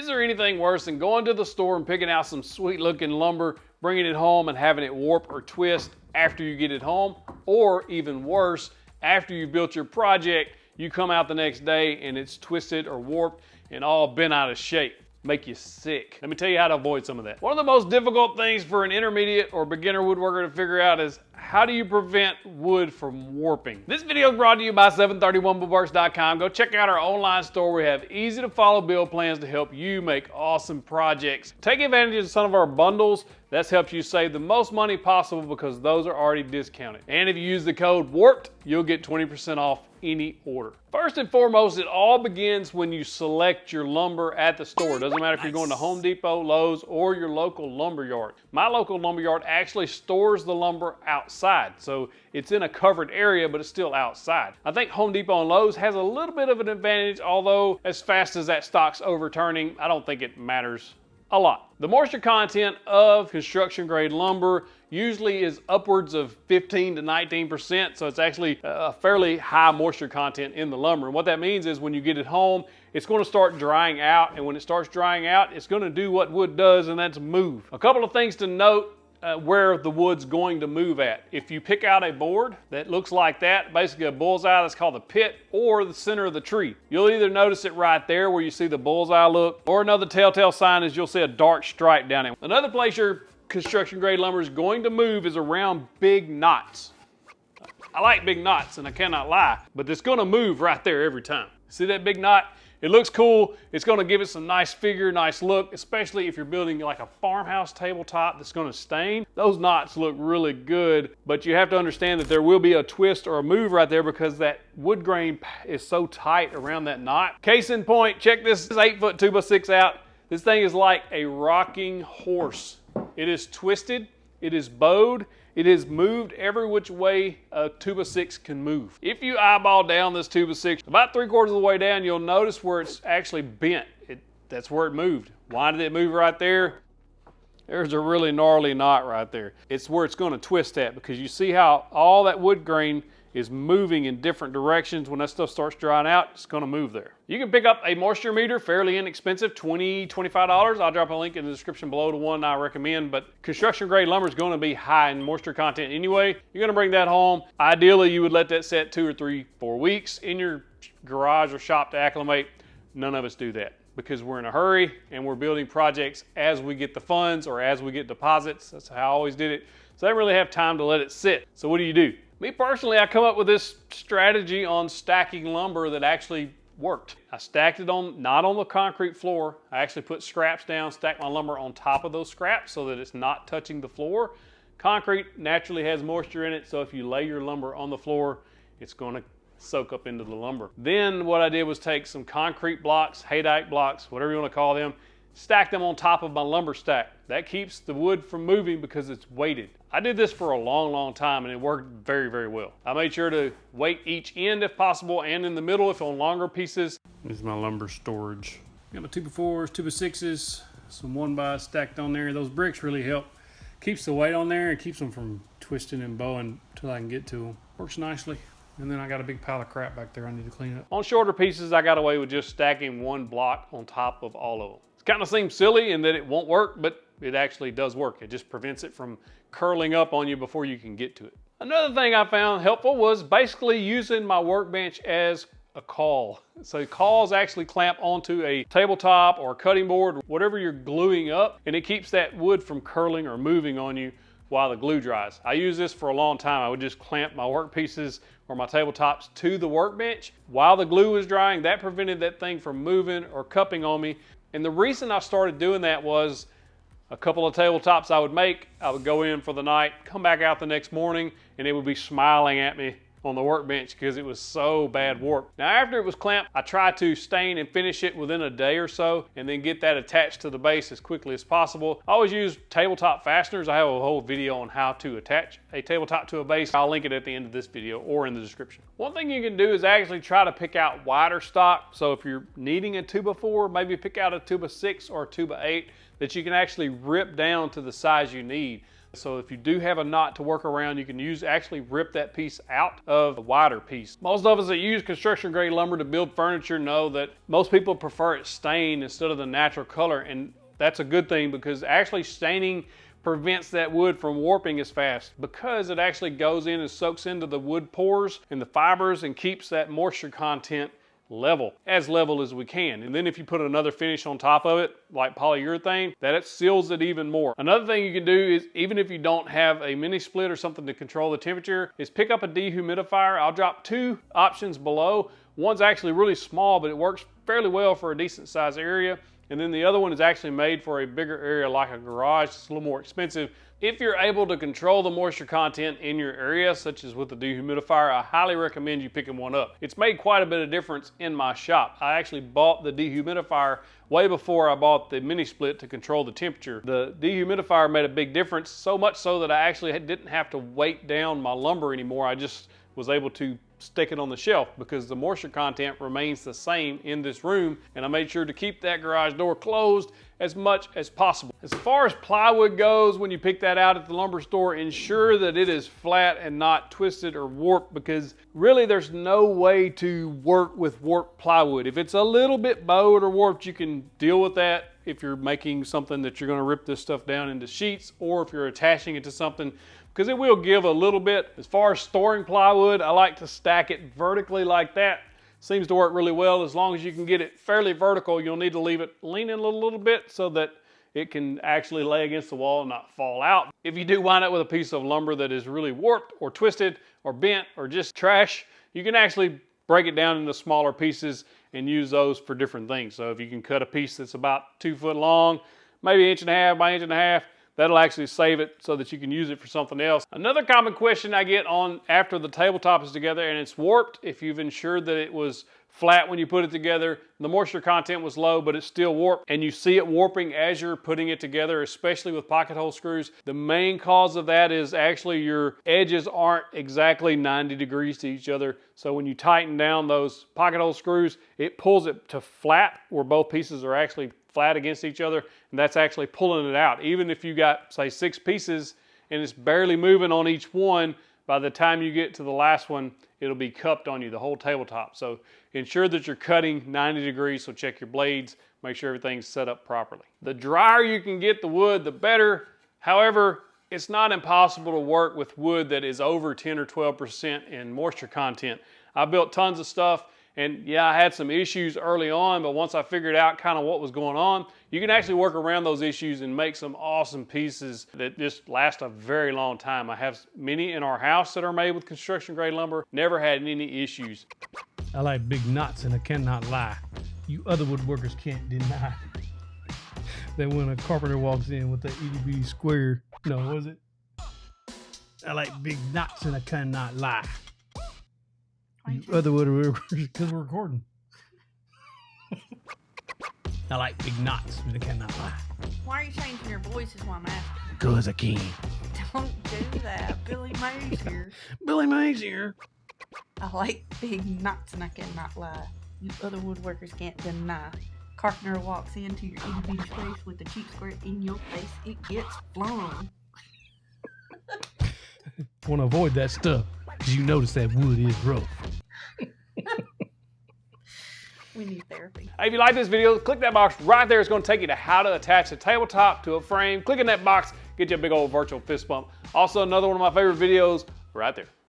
Is there anything worse than going to the store and picking out some sweet looking lumber, bringing it home and having it warp or twist after you get it home? Or even worse, after you built your project, you come out the next day and it's twisted or warped and all bent out of shape. Make you sick. Let me tell you how to avoid some of that. One of the most difficult things for an intermediate or beginner woodworker to figure out is how do you prevent wood from warping? This video is brought to you by 731woodworks.com. Go check out our online store. We have easy to follow build plans to help you make awesome projects. Take advantage of some of our bundles. That's helped you save the most money possible because those are already discounted. And if you use the code WARPED, you'll get 20% off any order. First and foremost, it all begins when you select your lumber at the store. It doesn't matter if you're going to Home Depot, Lowe's, or your local lumber yard. My local lumber yard actually stores the lumber outside. So it's in a covered area, but it's still outside. I think Home Depot and Lowe's has a little bit of an advantage, although as fast as that stock's overturning, I don't think it matters a lot. The moisture content of construction grade lumber usually is upwards of 15 to 19%, so it's actually a fairly high moisture content in the lumber. And what that means is when you get it home, it's going to start drying out, and when it starts drying out, it's going to do what wood does, and that's move. A couple of things to note where the wood's going to move at. If you pick out a board that looks like that, basically a bullseye, that's called the pit, or the center of the tree. You'll either notice it right there where you see the bullseye look, or another telltale sign is you'll see a dark stripe down it. Another place your construction grade lumber is going to move is around big knots. I like big knots and I cannot lie, but it's going to move right there every time. See that big knot? It looks cool. It's going to give it some nice figure, nice look, especially if you're building like a farmhouse tabletop that's going to stain. Those knots look really good, but you have to understand that there will be a twist or a move right there because that wood grain is so tight around that knot. Case in point, check this 8-foot 2x6 out. This thing is like a rocking horse. It is twisted, it is bowed, it is moved every which way a 2x6 can move. If you eyeball down this 2x6, about 3/4 of the way down, you'll notice where it's actually bent. That's where it moved. Why did it move right there? There's a really gnarly knot right there. It's where it's going to twist at because you see how all that wood grain is moving in different directions. When that stuff starts drying out, it's going to move there. You can pick up a moisture meter, fairly inexpensive, $20, $25. I'll drop a link in the description below to one I recommend, but construction grade lumber is going to be high in moisture content anyway. You're going to bring that home. Ideally, you would let that set 2 or 3, 4 weeks in your garage or shop to acclimate. None of us do that because we're in a hurry and we're building projects as we get the funds or as we get deposits. That's how I always did it. So I didn't really have time to let it sit. So what do? Me personally, I come up with this strategy on stacking lumber that actually worked. I stacked it not on the concrete floor. I actually put scraps down, stacked my lumber on top of those scraps so that it's not touching the floor. Concrete naturally has moisture in it, so if you lay your lumber on the floor, it's going to soak up into the lumber. Then what I did was take some concrete blocks, haydite blocks, whatever you want to call them, stack them on top of my lumber stack. That keeps the wood from moving because it's weighted. I did this for a long time and it worked very, very well. I made sure to weight each end if possible and in the middle if on longer pieces. This is my lumber storage. Got my 2x4s, 2x6s, some 1x stacked on there. Those bricks really help. Keeps the weight on there and keeps them from twisting and bowing until I can get to them. Works nicely. And then I got a big pile of crap back there I need to clean up. On shorter pieces, I got away with just stacking one block on top of all of them. It kind of seems silly in that it won't work, but it actually does work. It just prevents it from curling up on you before you can get to it. Another thing I found helpful was basically using my workbench as a caul. So cauls actually clamp onto a tabletop or a cutting board, whatever you're gluing up, and it keeps that wood from curling or moving on you while the glue dries. I used this for a long time. I would just clamp my work pieces or my tabletops to the workbench while the glue was drying. That prevented that thing from moving or cupping on me. And the reason I started doing that was a couple of tabletops I would go in for the night, come back out the next morning, and it would be smiling at me on the workbench because it was so bad warped. Now after it was clamped, I tried to stain and finish it within a day or so and then get that attached to the base as quickly as possible. I always use tabletop fasteners. I have a whole video on how to attach a tabletop to a base. I'll link it at the end of this video or in the description. One thing you can do is actually try to pick out wider stock. So if you're needing a 2x4, maybe pick out a 2x6 or a 2x8 that you can actually rip down to the size you need. So if you do have a knot to work around, you can actually rip that piece out of the wider piece. Most of us that use construction grade lumber to build furniture know that most people prefer it stained instead of the natural color, and that's a good thing because actually staining prevents that wood from warping as fast because it actually goes in and soaks into the wood pores and the fibers and keeps that moisture content level as we can. And then if you put another finish on top of it, like polyurethane, that it seals it even more. Another thing you can do is, even if you don't have a mini split or something to control the temperature, is pick up a dehumidifier. I'll drop 2 options below. One's actually really small, but it works fairly well for a decent sized area. And then the other one is actually made for a bigger area like a garage. It's a little more expensive. If you're able to control the moisture content in your area, such as with the dehumidifier, I highly recommend you picking one up. It's made quite a bit of difference in my shop. I actually bought the dehumidifier way before I bought the mini split to control the temperature. The dehumidifier made a big difference, so much so that I actually didn't have to weight down my lumber anymore. I just was able to stick it on the shelf because the moisture content remains the same in this room, and I made sure to keep that garage door closed as much as possible. As far as plywood goes, when you pick that out at the lumber store, ensure that it is flat and not twisted or warped, because really there's no way to work with warped plywood. If it's a little bit bowed or warped, you can deal with that if you're making something that you're going to rip this stuff down into sheets, or if you're attaching it to something, because it will give a little bit. As far as storing plywood, I like to stack it vertically like that. Seems to work really well. As long as you can get it fairly vertical, you'll need to leave it leaning a little bit so that it can actually lay against the wall and not fall out. If you do wind up with a piece of lumber that is really warped or twisted or bent or just trash, you can actually break it down into smaller pieces and use those for different things. So if you can cut a piece that's about 2 foot long, maybe 1.5 inches by 1.5 inches, that'll actually save it so that you can use it for something else. Another common question I get on after the tabletop is together and it's warped, if you've ensured that it was flat when you put it together, the moisture content was low, but it's still warped, and you see it warping as you're putting it together, especially with pocket hole screws. The main cause of that is actually your edges aren't exactly 90 degrees to each other. So when you tighten down those pocket hole screws, it pulls it to flat where both pieces are actually flat against each other, and that's actually pulling it out. Even if you got, say, 6 pieces and it's barely moving on each one, by the time you get to the last one, it'll be cupped on you, the whole tabletop. So ensure that you're cutting 90 degrees, so check your blades, make sure everything's set up properly. The drier you can get the wood, the better. However, it's not impossible to work with wood that is over 10 or 12% in moisture content. I built tons of stuff, and yeah, I had some issues early on, but once I figured out kind of what was going on, you can actually work around those issues and make some awesome pieces that just last a very long time. I have many in our house that are made with construction grade lumber, never had any issues. I like big knots and I cannot lie. You other woodworkers can't deny that when a carpenter walks in with the EDB square, no, was it? I like big knots and I cannot lie. You other woodworkers, because we're recording. I like big knots and I cannot lie. Why are you changing your voices while I'm asking? Because I can. Don't do that. Billy Mays here. Billy Mays here. I like big knots and I cannot lie. You other woodworkers can't deny. Carpenter walks into your itty bitty space with the cheap square in your face. It gets flung. Want to avoid that stuff because you notice that wood is rough. We need therapy. Hey, if you like this video, click that box right there. It's going to take you to how to attach a tabletop to a frame. Click in that box, get you a big old virtual fist bump. Also, another one of my favorite videos right there.